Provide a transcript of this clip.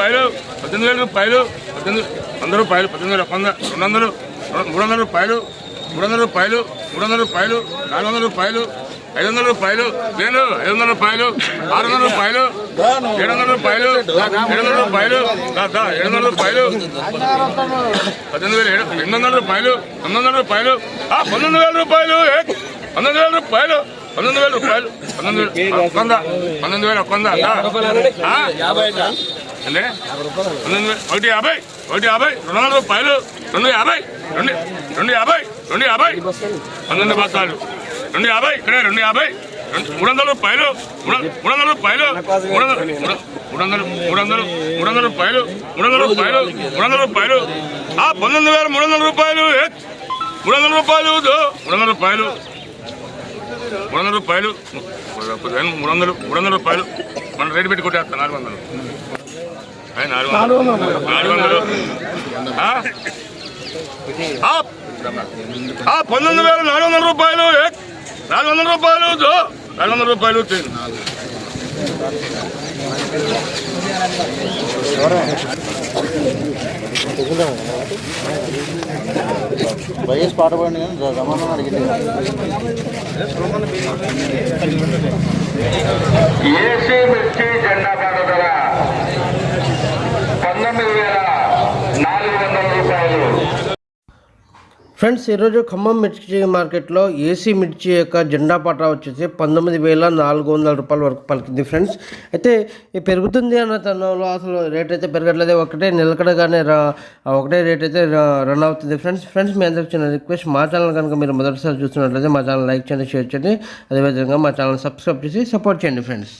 రూపాయలు 18,000 రూపాయలు 100 రూపాయలు 18,100 200 300 రూపాయలు 300 రూపాయలు 300 రూపాయలు 400 రూపాయలు 500 రూపాయలు 500 రూపాయలు 600 రూపాయలు 700 రూపాయలు 700 రూపాయలు 700 రూపాయలు 18,800 రూపాయలు 900 రూపాయలు 19,000 రూపాయలు 19,000 రూపాయలు 19,000 రూపాయలు 19,000 అంటే 150 200 రూపాయలు 250 19 బస్తాలు 250 ఇక్కడే 250 300 రూపాయలు 300 రూపాయలు 300 రూపాయలు 300 రూపాయలు 300 రూపాయలు 19,300 రూపాయలు 300 రూపాయలు 300 రూపాయలు 300 రూపాయలు 300 రూపాయలు మనం రేటు పెట్టి కొట్టేస్తాం 400 19,400 రూపాయలు 400 రూపాయలు 400 రూపాయలు వైఎస్ పాట పడింది కానీ రమణ అడిగింది ఏసీ మిర్చి జెండా పాట ధర 19,400 రూపాయలు. ఫ్రెండ్స్, ఈరోజు ఖమ్మం మిర్చి మార్కెట్లో ఏసీ మిర్చి యొక్క జెండా పాట వచ్చేసి 19,400 రూపాయల వరకు పలికింది ఫ్రెండ్స్. అయితే పెరుగుతుంది అన్న తరుణంలో అసలు రేట్ అయితే పెరగట్లేదు, ఒకటే నిలకడగానే ఒకటే రేట్ అయితే రన్ అవుతుంది ఫ్రెండ్స్ మీ అందరికి చిన్న రిక్వెస్ట్, మా ఛానల్ కనుక మీరు మొదటిసారి చూస్తున్నట్లయితే మా ఛానల్ లైక్ చేయండి, షేర్ చేయండి, అదేవిధంగా మా ఛానల్ సబ్స్క్రైబ్ చేసి సపోర్ట్ చేయండి ఫ్రెండ్స్.